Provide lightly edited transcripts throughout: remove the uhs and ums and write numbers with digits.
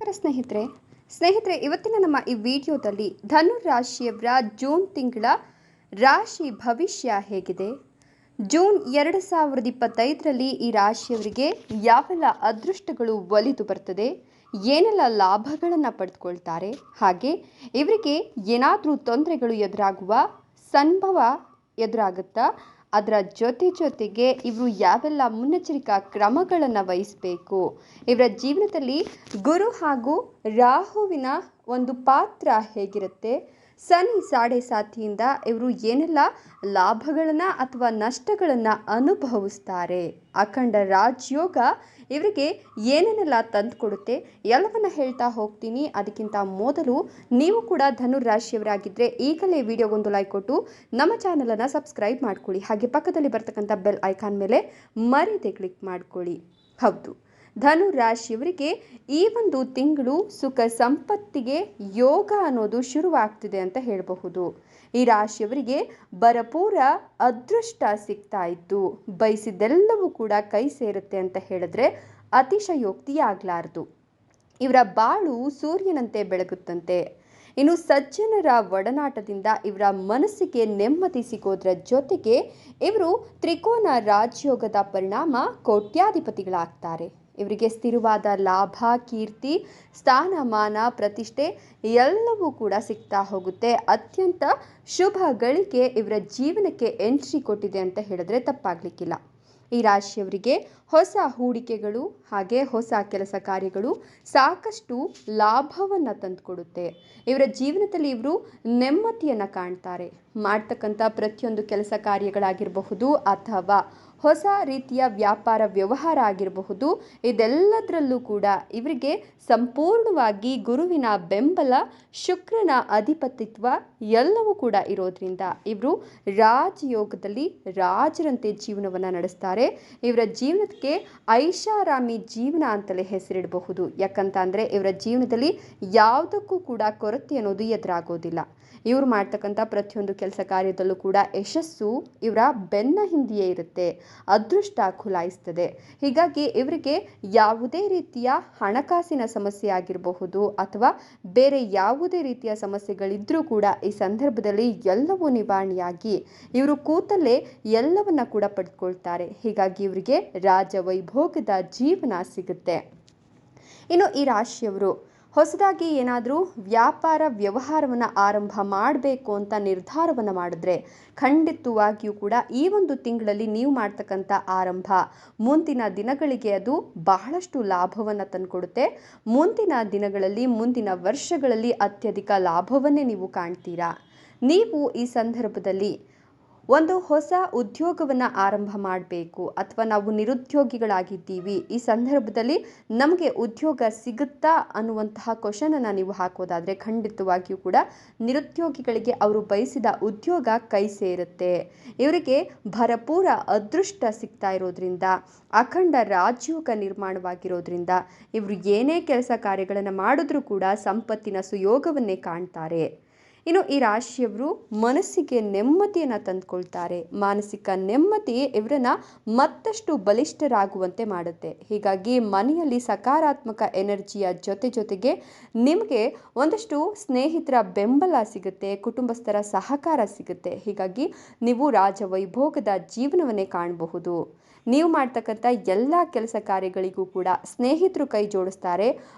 ನಮಸ್ಕಾರ ಸ್ನೇಹಿತರೆ ಇವತ್ತಿನ ನಮ್ಮ ಈ ವಿಡಿಯೋದಲ್ಲಿ ಧನು ರಾಶಿಯವರ ಜೂನ್ ತಿಂಗಳ ರಾಶಿ ಭವಿಷ್ಯ ಹೇಗಿದೆ, ಜೂನ್ 2025ರಲ್ಲಿ ಈ ರಾಶಿಯವರಿಗೆ ಯಾವೆಲ್ಲ ಅದೃಷ್ಟಗಳು ಒಲಿದು ಬರ್ತದೆ, ಏನೆಲ್ಲ ಲಾಭಗಳನ್ನು ಪಡೆದುಕೊಳ್ತಾರೆ, ಹಾಗೆ ಇವರಿಗೆ ಏನಾದರೂ ತೊಂದರೆಗಳು ಎದುರಾಗುವ ಸಂಭವ ಎದುರಾಗುತ್ತಾ, ಅದರ ಜೊತೆಗೆ ಇವರು ಯಾವೆಲ್ಲ ಮುನ್ನೆಚ್ಚರಿಕಾ ಕ್ರಮಗಳನ್ನು ವಹಿಸಬೇಕು, ಇವರ ಜೀವನದಲ್ಲಿ ಗುರು ಹಾಗೂ ರಾಹುವಿನ ಒಂದು ಪಾತ್ರ ಹೇಗಿರುತ್ತೆ, ಶನಿ ಸಾಡೆ ಸಾತಿಯಿಂದ ಇವರು ಏನೆಲ್ಲ ಲಾಭಗಳನ್ನು ಅಥವಾ ನಷ್ಟಗಳನ್ನು ಅನುಭವಿಸ್ತಾರೆ, ಅಖಂಡ ರಾಜಯೋಗ ಇವರಿಗೆ ಏನೇನೆಲ್ಲ ತಂದುಕೊಡುತ್ತೆ ಎಲ್ಲವನ್ನ ಹೇಳ್ತಾ ಹೋಗ್ತೀನಿ. ಅದಕ್ಕಿಂತ ಮೊದಲು ನೀವು ಕೂಡ ಧನು ರಾಶಿಯವರಾಗಿದ್ದರೆ ಈಗಲೇ ವಿಡಿಯೋಗೊಂದು ಲೈಕ್ ಕೊಟ್ಟು ನಮ್ಮ ಚಾನಲನ್ನು ಸಬ್ಸ್ಕ್ರೈಬ್ ಮಾಡ್ಕೊಳ್ಳಿ. ಹಾಗೆ ಪಕ್ಕದಲ್ಲಿ ಬರ್ತಕ್ಕಂಥ ಬೆಲ್ ಐಕಾನ್ ಮೇಲೆ ಮರೀದೆ ಕ್ಲಿಕ್ ಮಾಡ್ಕೊಳ್ಳಿ. ಹೌದು, ಧನು ರಾಶಿಯವರಿಗೆ ಈ ಒಂದು ತಿಂಗಳು ಸುಖ ಸಂಪತ್ತಿಗೆ ಯೋಗ ಅನ್ನೋದು ಶುರುವಾಗ್ತಿದೆ ಅಂತ ಹೇಳಬಹುದು. ಈ ರಾಶಿಯವರಿಗೆ ಭರಪೂರ ಅದೃಷ್ಟ ಸಿಗ್ತಾ ಇದ್ದು ಬಯಸಿದ್ದೆಲ್ಲವೂ ಕೂಡ ಕೈ ಸೇರುತ್ತೆ ಅಂತ ಹೇಳಿದ್ರೆ ಅತಿಶಯೋಕ್ತಿಯಾಗಲಾರದು. ಇವರ ಬಾಳು ಸೂರ್ಯನಂತೆ ಬೆಳಗುತ್ತಂತೆ. ಇನ್ನು ಸಜ್ಜನರ ಒಡನಾಟದಿಂದ ಇವರ ಮನಸ್ಸಿಗೆ ನೆಮ್ಮದಿ ಸಿಗೋದ್ರ ಜೊತೆಗೆ ಇವರು ತ್ರಿಕೋನ ರಾಜಯೋಗದ ಪರಿಣಾಮ ಕೋಟ್ಯಾಧಿಪತಿಗಳಾಗ್ತಾರೆ. ಇವರಿಗೆ ಸ್ಥಿರವಾದ ಲಾಭ, ಕೀರ್ತಿ, ಸ್ಥಾನಮಾನ, ಪ್ರತಿಷ್ಠೆ ಎಲ್ಲವೂ ಕೂಡ ಸಿಗ್ತಾ ಹೋಗುತ್ತೆ. ಅತ್ಯಂತ ಶುಭ ಗಳಿಗೆ ಇವರ ಜೀವನಕ್ಕೆ ಎಂಟ್ರಿ ಕೊಟ್ಟಿದೆ ಅಂತ ಹೇಳಿದ್ರೆ ತಪ್ಪಾಗಲಿಕ್ಕಿಲ್ಲ. ಈ ರಾಶಿಯವರಿಗೆ ಹೊಸ ಹೂಡಿಕೆಗಳು ಹಾಗೆ ಹೊಸ ಕೆಲಸ ಕಾರ್ಯಗಳು ಸಾಕಷ್ಟು ಲಾಭವನ್ನು ತಂದುಕೊಡುತ್ತೆ. ಇವರ ಜೀವನದಲ್ಲಿ ಇವರು ನೆಮ್ಮದಿಯನ್ನು ಕಾಣ್ತಾರೆ. ಮಾಡ್ತಕ್ಕಂಥ ಪ್ರತಿಯೊಂದು ಕೆಲಸ ಕಾರ್ಯಗಳಾಗಿರಬಹುದು ಅಥವಾ ಹೊಸ ರೀತಿಯ ವ್ಯಾಪಾರ ವ್ಯವಹಾರ ಆಗಿರಬಹುದು, ಇದೆಲ್ಲದರಲ್ಲೂ ಕೂಡ ಇವರಿಗೆ ಸಂಪೂರ್ಣವಾಗಿ ಗುರುವಿನ ಬೆಂಬಲ, ಶುಕ್ರನ ಅಧಿಪತಿತ್ವ ಎಲ್ಲವೂ ಕೂಡ ಇರೋದ್ರಿಂದ ಇವರು ರಾಜಯೋಗದಲ್ಲಿ ರಾಜರಂತೆ ಜೀವನವನ್ನು ನಡೆಸ್ತಾರೆ. ಇವರ ಜೀವನಕ್ಕೆ ಐಷಾರಾಮಿ ಜೀವನ ಅಂತಲೇ ಹೆಸರಿಡಬಹುದು. ಯಾಕಂತ ಅಂದರೆ ಇವರ ಜೀವನದಲ್ಲಿ ಯಾವುದಕ್ಕೂ ಕೂಡ ಕೊರತೆ ಅನ್ನೋದು ಎದುರಾಗೋದಿಲ್ಲ. ಇವರು ಮಾಡ್ತಕ್ಕಂಥ ಪ್ರತಿಯೊಂದು ಕೆಲಸ ಕಾರ್ಯದಲ್ಲೂ ಕೂಡ ಯಶಸ್ಸು ಇವರ ಬೆನ್ನ ಹಿಂದೆಯೇ ಇರುತ್ತೆ, ಅದೃಷ್ಟ ಖುಲಾಯಿಸ್ತದೆ. ಹೀಗಾಗಿ ಇವರಿಗೆ ಯಾವುದೇ ರೀತಿಯ ಹಣಕಾಸಿನ ಸಮಸ್ಯೆ ಆಗಿರಬಹುದು ಅಥವಾ ಬೇರೆ ಯಾವುದೇ ರೀತಿಯ ಸಮಸ್ಯೆಗಳಿದ್ರೂ ಕೂಡ ಈ ಸಂದರ್ಭದಲ್ಲಿ ಎಲ್ಲವೂ ನಿವಾರಣೆಯಾಗಿ ಇವರು ಕೂತಲ್ಲೇ ಎಲ್ಲವನ್ನ ಕೂಡ ಪಡೆದುಕೊಳ್ತಾರೆ. ಹೀಗಾಗಿ ಇವರಿಗೆ ರಾಜವೈಭೋಗದ ಜೀವನ ಸಿಗುತ್ತೆ. ಇನ್ನು ಈ ರಾಶಿಯವರು ಹೊಸದಾಗಿ ಏನಾದರೂ ವ್ಯಾಪಾರ ವ್ಯವಹಾರವನ್ನು ಆರಂಭ ಮಾಡಬೇಕು ಅಂತ ನಿರ್ಧಾರವನ್ನು ಮಾಡಿದ್ರೆ ಖಂಡಿತವಾಗಿಯೂ ಕೂಡ ಈ ಒಂದು ತಿಂಗಳಲ್ಲಿ ನೀವು ಮಾಡ್ತಕ್ಕಂಥ ಆರಂಭ ಮುಂದಿನ ದಿನಗಳಿಗೆ ಅದು ಬಹಳಷ್ಟು ಲಾಭವನ್ನು ತಂದುಕೊಡುತ್ತೆ. ಮುಂದಿನ ದಿನಗಳಲ್ಲಿ, ಮುಂದಿನ ವರ್ಷಗಳಲ್ಲಿ ಅತ್ಯಧಿಕ ಲಾಭವನ್ನೇ ನೀವು ಕಾಣ್ತೀರಾ. ನೀವು ಈ ಸಂದರ್ಭದಲ್ಲಿ ಒಂದು ಹೊಸ ಉದ್ಯೋಗವನ್ನು ಆರಂಭ ಮಾಡಬೇಕು ಅಥವಾ ನಾವು ನಿರುದ್ಯೋಗಿಗಳಾಗಿದ್ದೀವಿ, ಈ ಸಂದರ್ಭದಲ್ಲಿ ನಮಗೆ ಉದ್ಯೋಗ ಸಿಗುತ್ತಾ ಅನ್ನುವಂತಹ ಕ್ವಶನನ್ನು ನೀವು ಹಾಕೋದಾದರೆ ಖಂಡಿತವಾಗಿಯೂ ಕೂಡ ನಿರುದ್ಯೋಗಿಗಳಿಗೆ ಅವರು ಬಯಸಿದ ಉದ್ಯೋಗ ಕೈ ಸೇರುತ್ತೆ. ಇವರಿಗೆ ಭರಪೂರ ಅದೃಷ್ಟ ಸಿಗ್ತಾ ಇರೋದ್ರಿಂದ, ಅಖಂಡ ರಾಜಯೋಗ ನಿರ್ಮಾಣವಾಗಿರೋದ್ರಿಂದ ಇವರು ಏನೇ ಕೆಲಸ ಕಾರ್ಯಗಳನ್ನು ಮಾಡಿದ್ರೂ ಕೂಡ ಸಂಪತ್ತಿನ ಸುಯೋಗವನ್ನೇ ಕಾಣ್ತಾರೆ. ಇನ್ನು ಈ ರಾಶಿಯವರು ಮನಸ್ಸಿಗೆ ನೆಮ್ಮದಿಯನ್ನು ತಂದುಕೊಳ್ತಾರೆ. ಮಾನಸಿಕ ನೆಮ್ಮದಿ ಇವರನ್ನು ಮತ್ತಷ್ಟು ಬಲಿಷ್ಠರಾಗುವಂತೆ ಮಾಡುತ್ತೆ. ಹೀಗಾಗಿ ಮನೆಯಲ್ಲಿ ಸಕಾರಾತ್ಮಕ ಎನರ್ಜಿಯ ಜೊತೆಗೆ ನಿಮಗೆ ಒಂದಷ್ಟು ಸ್ನೇಹಿತರ ಬೆಂಬಲ ಸಿಗುತ್ತೆ, ಕುಟುಂಬಸ್ಥರ ಸಹಕಾರ ಸಿಗುತ್ತೆ. ಹೀಗಾಗಿ ನೀವು ರಾಜವೈಭೋಗದ ಜೀವನವನ್ನೇ ಕಾಣಬಹುದು. ನೀವು ಮಾಡ್ತಕ್ಕಂಥ ಎಲ್ಲ ಕೆಲಸ ಕಾರ್ಯಗಳಿಗೂ ಕೂಡ ಸ್ನೇಹಿತರು ಕೈ ಜೋಡಿಸ್ತಾರೆ,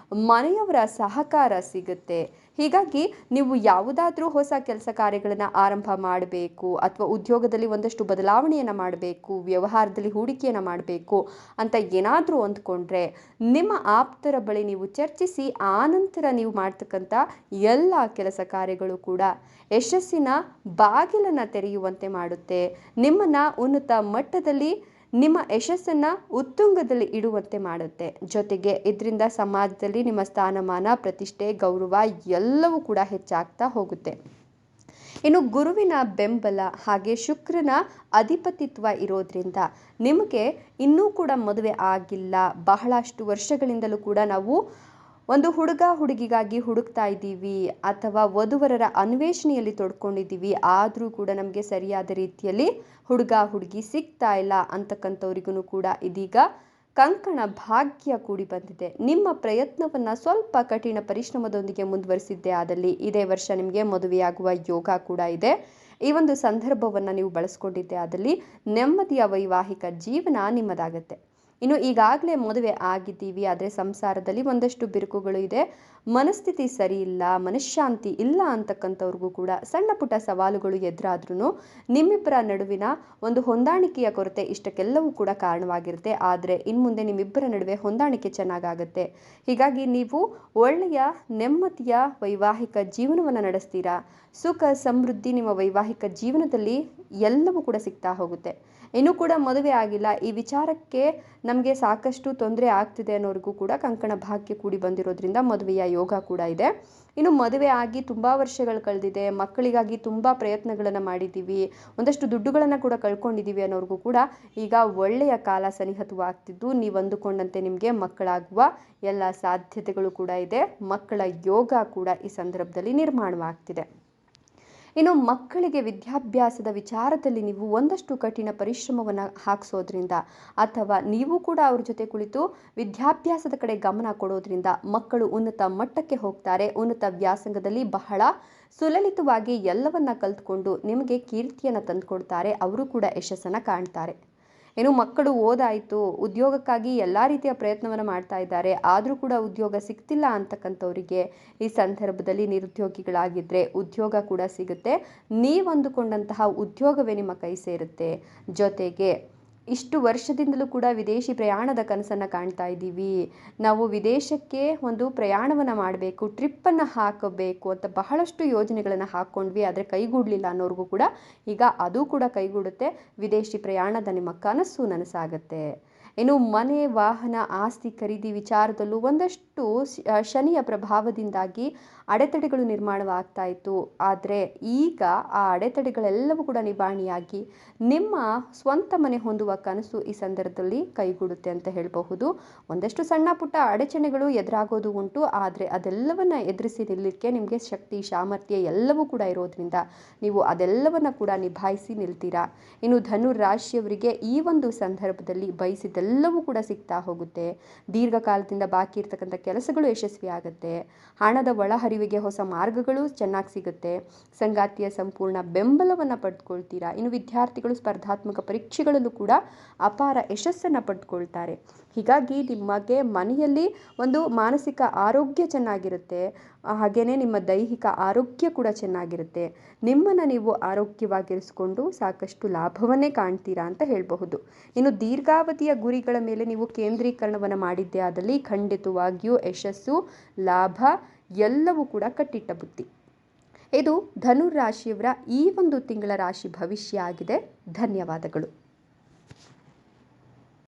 ಮನೆಯವರ ಸಹಕಾರ ಸಿಗುತ್ತೆ. ಹೀಗಾಗಿ ನೀವು ಯಾವುದಾದ್ರೂ ಹೊಸ ಕೆಲಸ ಕಾರ್ಯಗಳನ್ನು ಆರಂಭ ಮಾಡಬೇಕು ಅಥವಾ ಉದ್ಯೋಗದಲ್ಲಿ ಒಂದಷ್ಟು ಬದಲಾವಣೆಯನ್ನು ಮಾಡಬೇಕು, ವ್ಯವಹಾರದಲ್ಲಿ ಹೂಡಿಕೆಯನ್ನು ಮಾಡಬೇಕು ಅಂತ ಏನಾದರೂ ಅಂದ್ಕೊಂಡ್ರೆ ನಿಮ್ಮ ಆಪ್ತರ ಬಳಿ ನೀವು ಚರ್ಚಿಸಿ ಆನಂತರ ನೀವು ಮಾಡ್ತಕ್ಕಂಥ ಎಲ್ಲ ಕೆಲಸ ಕಾರ್ಯಗಳು ಕೂಡ ಯಶಸ್ಸಿನ ಬಾಗಿಲನ್ನು ತೆರೆಯುವಂತೆ ಮಾಡುತ್ತೆ. ನಿಮ್ಮನ್ನು ಉನ್ನತ ಮಟ್ಟದಲ್ಲಿ, ನಿಮ್ಮ ಯಶಸ್ಸನ್ನು ಉತ್ತುಂಗದಲ್ಲಿ ಇಡುವಂತೆ ಮಾಡುತ್ತೆ. ಜೊತೆಗೆ ಇದರಿಂದ ಸಮಾಜದಲ್ಲಿ ನಿಮ್ಮ ಸ್ಥಾನಮಾನ, ಪ್ರತಿಷ್ಠೆ, ಗೌರವ ಎಲ್ಲವೂ ಕೂಡ ಹೆಚ್ಚಾಗ್ತಾ ಹೋಗುತ್ತೆ. ಇನ್ನು ಗುರುವಿನ ಬೆಂಬಲ ಹಾಗೆ ಶುಕ್ರನ ಅಧಿಪತಿತ್ವ ಇರೋದ್ರಿಂದ ನಿಮಗೆ ಇನ್ನೂ ಕೂಡ ಮದುವೆ ಆಗಿಲ್ಲ, ಬಹಳಷ್ಟು ವರ್ಷಗಳಿಂದಲೂ ಕೂಡ ನಾವು ಒಂದು ಹುಡುಗ ಹುಡುಗಿಗಾಗಿ ಹುಡುಕ್ತಾ ಇದ್ದೀವಿ ಅಥವಾ ವಧುವರರ ಅನ್ವೇಷಣೆಯಲ್ಲಿ ತೊಡ್ಕೊಂಡಿದ್ದೀವಿ, ಆದರೂ ಕೂಡ ನಮಗೆ ಸರಿಯಾದ ರೀತಿಯಲ್ಲಿ ಹುಡುಗ ಹುಡುಗಿ ಸಿಗ್ತಾ ಇಲ್ಲ ಅಂತಕ್ಕಂಥವ್ರಿಗೂ ಕೂಡ ಇದೀಗ ಕಂಕಣ ಭಾಗ್ಯ ಕೂಡಿ ಬಂದಿದೆ. ನಿಮ್ಮ ಪ್ರಯತ್ನವನ್ನು ಸ್ವಲ್ಪ ಕಠಿಣ ಪರಿಶ್ರಮದೊಂದಿಗೆ ಮುಂದುವರಿಸಿದ್ದೇ ಆದಲ್ಲಿ ಇದೇ ವರ್ಷ ನಿಮಗೆ ಮದುವೆಯಾಗುವ ಯೋಗ ಕೂಡ ಇದೆ. ಈ ಒಂದು ಸಂದರ್ಭವನ್ನು ನೀವು ಬಳಸ್ಕೊಂಡಿದ್ದೇ ಆದಲ್ಲಿ ನೆಮ್ಮದಿಯ ವೈವಾಹಿಕ ಜೀವನ ನಿಮ್ಮದಾಗತ್ತೆ. ಇನ್ನು ಈಗಾಗಲೇ ಮದುವೆ ಆಗಿದ್ದೀವಿ, ಆದರೆ ಸಂಸಾರದಲ್ಲಿ ಒಂದಷ್ಟು ಬಿರುಕುಗಳು ಇದೆ, ಮನಸ್ಥಿತಿ ಸರಿ ಇಲ್ಲ, ಮನಃಶಾಂತಿ ಇಲ್ಲ ಅಂತಕ್ಕಂಥವ್ರಿಗೂ ಕೂಡ ಸಣ್ಣ ಪುಟ್ಟ ಸವಾಲುಗಳು ಎದುರಾದ್ರೂ ನಿಮ್ಮಿಬ್ಬರ ನಡುವಿನ ಒಂದು ಹೊಂದಾಣಿಕೆಯ ಕೊರತೆ ಇಷ್ಟಕ್ಕೆಲ್ಲವೂ ಕೂಡ ಕಾರಣವಾಗಿರುತ್ತೆ. ಆದರೆ ಇನ್ಮುಂದೆ ನಿಮ್ಮಿಬ್ಬರ ನಡುವೆ ಹೊಂದಾಣಿಕೆ ಚೆನ್ನಾಗಾಗುತ್ತೆ. ಹೀಗಾಗಿ ನೀವು ಒಳ್ಳೆಯ ನೆಮ್ಮದಿಯ ವೈವಾಹಿಕ ಜೀವನವನ್ನು ನಡೆಸ್ತೀರಾ. ಸುಖ ಸಮೃದ್ಧಿ ನಿಮ್ಮ ವೈವಾಹಿಕ ಜೀವನದಲ್ಲಿ ಎಲ್ಲವೂ ಕೂಡ ಸಿಗ್ತಾ ಹೋಗುತ್ತೆ. ಇನ್ನೂ ಕೂಡ ಮದುವೆ ಆಗಿಲ್ಲ, ಈ ವಿಚಾರಕ್ಕೆ ನಮಗೆ ಸಾಕಷ್ಟು ತೊಂದರೆ ಆಗ್ತಿದೆ ಅನ್ನೋರಿಗೂ ಕೂಡ ಕಂಕಣ ಭಾಗ್ಯ ಕೂಡಿ ಬಂದಿರೋದ್ರಿಂದ ಮದುವೆಯ ಯೋಗ ಕೂಡ ಇದೆ. ಇನ್ನು ಮದುವೆ ಆಗಿ ತುಂಬ ವರ್ಷಗಳು ಕಳೆದಿದೆ, ಮಕ್ಕಳಿಗಾಗಿ ತುಂಬ ಪ್ರಯತ್ನಗಳನ್ನು ಮಾಡಿದ್ದೀವಿ, ಒಂದಷ್ಟು ದುಡ್ಡುಗಳನ್ನು ಕೂಡ ಕಳ್ಕೊಂಡಿದ್ದೀವಿ ಅನ್ನೋರಿಗೂ ಕೂಡ ಈಗ ಒಳ್ಳೆಯ ಕಾಲ ಸನಿಹತವಾಗ್ತಿದ್ದು ನೀವು ಅಂದುಕೊಂಡಂತೆ ನಿಮಗೆ ಮಕ್ಕಳಾಗುವ ಎಲ್ಲ ಸಾಧ್ಯತೆಗಳು ಕೂಡ ಇದೆ. ಮಕ್ಕಳ ಯೋಗ ಕೂಡ ಈ ಸಂದರ್ಭದಲ್ಲಿ ನಿರ್ಮಾಣವಾಗ್ತಿದೆ. ಇನ್ನು ಮಕ್ಕಳಿಗೆ ವಿದ್ಯಾಭ್ಯಾಸದ ವಿಚಾರದಲ್ಲಿ ನೀವು ಒಂದಷ್ಟು ಕಠಿಣ ಪರಿಶ್ರಮವನ್ನು ಹಾಕಿಸೋದ್ರಿಂದ ಅಥವಾ ನೀವು ಕೂಡ ಅವ್ರ ಜೊತೆ ಕುಳಿತು ವಿದ್ಯಾಭ್ಯಾಸದ ಕಡೆ ಗಮನ ಕೊಡೋದ್ರಿಂದ ಮಕ್ಕಳು ಉನ್ನತ ಮಟ್ಟಕ್ಕೆ ಹೋಗ್ತಾರೆ. ಉನ್ನತ ವ್ಯಾಸಂಗದಲ್ಲಿ ಬಹಳ ಸುಲಲಿತವಾಗಿ ಎಲ್ಲವನ್ನ ಕಲ್ತ್ಕೊಂಡು ನಿಮಗೆ ಕೀರ್ತಿಯನ್ನು ತಂದುಕೊಡ್ತಾರೆ. ಅವರು ಕೂಡ ಯಶಸ್ಸನ್ನು ಕಾಣ್ತಾರೆ. ಇನ್ನು ಮಕ್ಕಳು ಓದಾಯಿತು, ಉದ್ಯೋಗಕ್ಕಾಗಿ ಎಲ್ಲ ರೀತಿಯ ಪ್ರಯತ್ನವನ್ನು ಮಾಡ್ತಾ ಇದ್ದಾರೆ, ಆದರೂ ಕೂಡ ಉದ್ಯೋಗ ಸಿಗ್ತಿಲ್ಲ ಅಂತಕ್ಕಂಥವರಿಗೆ ಈ ಸಂದರ್ಭದಲ್ಲಿ ನಿರುದ್ಯೋಗಿಗಳಾಗಿದ್ದರೆ ಉದ್ಯೋಗ ಕೂಡ ಸಿಗುತ್ತೆ. ನೀವು ಅಂದುಕೊಂಡಂತಹ ಉದ್ಯೋಗವೇ ನಿಮ್ಮ ಕೈ ಸೇರುತ್ತೆ. ಜೊತೆಗೆ ಇಷ್ಟು ವರ್ಷದಿಂದಲೂ ಕೂಡ ವಿದೇಶಿ ಪ್ರಯಾಣದ ಕನಸನ್ನು ಕಾಣ್ತಾ ಇದ್ದೀವಿ, ನಾವು ವಿದೇಶಕ್ಕೆ ಒಂದು ಪ್ರಯಾಣವನ್ನು ಮಾಡಬೇಕು, ಟ್ರಿಪ್ಪನ್ನು ಹಾಕಬೇಕು ಅಂತ ಬಹಳಷ್ಟು ಯೋಜನೆಗಳನ್ನು ಹಾಕ್ಕೊಂಡ್ವಿ, ಆದರೆ ಕೈಗೂಡಲಿಲ್ಲ ಅನ್ನೋರಿಗೂ ಕೂಡ ಈಗ ಅದು ಕೂಡ ಕೈಗೂಡುತ್ತೆ. ವಿದೇಶಿ ಪ್ರಯಾಣದ ನಿಮ್ಮ ಕನಸು ನನಸಾಗುತ್ತೆ. ಇನ್ನು ಮನೆ, ವಾಹನ, ಆಸ್ತಿ ಖರೀದಿ ವಿಚಾರದಲ್ಲೂ ಒಂದಷ್ಟು ಶನಿಯ ಪ್ರಭಾವದಿಂದಾಗಿ ಅಡೆತಡೆಗಳು ನಿರ್ಮಾಣವಾಗ್ತಾ ಇತ್ತು. ಆದರೆ ಈಗ ಆ ಅಡೆತಡೆಗಳೆಲ್ಲವೂ ಕೂಡ ನಿವಾರಣೆಯಾಗಿ ನಿಮ್ಮ ಸ್ವಂತ ಮನೆ ಹೊಂದುವ ಕನಸು ಈ ಸಂದರ್ಭದಲ್ಲಿ ಕೈಗೂಡುತ್ತೆ ಅಂತ ಹೇಳಬಹುದು. ಒಂದಷ್ಟು ಸಣ್ಣ ಪುಟ್ಟ ಅಡಚಣೆಗಳು ಎದುರಾಗೋದು ಉಂಟು, ಆದರೆ ಅದೆಲ್ಲವನ್ನು ಎದುರಿಸಿ ನಿಲ್ಲಕ್ಕೆ ನಿಮಗೆ ಶಕ್ತಿ, ಸಾಮರ್ಥ್ಯ ಎಲ್ಲವೂ ಕೂಡ ಇರೋದ್ರಿಂದ ನೀವು ಅದೆಲ್ಲವನ್ನು ಕೂಡ ನಿಭಾಯಿಸಿ ನಿಲ್ತೀರಾ. ಇನ್ನು ಧನು ರಾಶಿಯವರಿಗೆ ಈ ಒಂದು ಸಂದರ್ಭದಲ್ಲಿ ಬಯಸಿದೆಲ್ಲವೂ ಕೂಡ ಸಿಗ್ತಾ ಹೋಗುತ್ತೆ. ದೀರ್ಘಕಾಲದಿಂದ ಬಾಕಿ ಇರ್ತಕ್ಕಂಥ ಕೆಲಸಗಳು ಯಶಸ್ವಿ ಆಗುತ್ತೆ. ಹಣದ ಒಳಹರಿವಿಗೆ ಹೊಸ ಮಾರ್ಗಗಳು ಚೆನ್ನಾಗಿ ಸಿಗುತ್ತೆ. ಸಂಗಾತಿಯ ಸಂಪೂರ್ಣ ಬೆಂಬಲವನ್ನು ಪಡೆದುಕೊಳ್ತೀರಾ. ಇನ್ನು ವಿದ್ಯಾರ್ಥಿಗಳು ಸ್ಪರ್ಧಾತ್ಮಕ ಪರೀಕ್ಷೆಗಳಲ್ಲೂ ಕೂಡ ಅಪಾರ ಯಶಸ್ಸನ್ನು ಪಡೆದುಕೊಳ್ತಾರೆ. ಹೀಗಾಗಿ ನಿಮಗೆ ಮನೆಯಲ್ಲಿ ಒಂದು ಮಾನಸಿಕ ಆರೋಗ್ಯ ಚೆನ್ನಾಗಿರುತ್ತೆ, ಹಾಗೆಯೇ ನಿಮ್ಮ ದೈಹಿಕ ಆರೋಗ್ಯ ಕೂಡ ಚೆನ್ನಾಗಿರುತ್ತೆ. ನಿಮ್ಮನ್ನು ನೀವು ಆರೋಗ್ಯವಾಗಿರಿಸಿಕೊಂಡು ಸಾಕಷ್ಟು ಲಾಭವನ್ನೇ ಕಾಣ್ತೀರಾ ಅಂತ ಹೇಳಬಹುದು. ಇನ್ನು ದೀರ್ಘಾವಧಿಯ ಗುರಿಗಳ ಮೇಲೆ ನೀವು ಕೇಂದ್ರೀಕರಣವನ್ನು ಮಾಡಿದ್ದೇ ಆದಲ್ಲಿ ಖಂಡಿತವಾಗಿಯೂ ಯಶಸ್ಸು, ಲಾಭ ಎಲ್ಲವೂ ಕೂಡ ಕಟ್ಟಿಟ್ಟ ಬುತ್ತಿ. ಇದು ಧನು ರಾಶಿಯವರ ಈ ಒಂದು ತಿಂಗಳ ರಾಶಿ ಭವಿಷ್ಯ ಆಗಿದೆ. ಧನ್ಯವಾದಗಳು.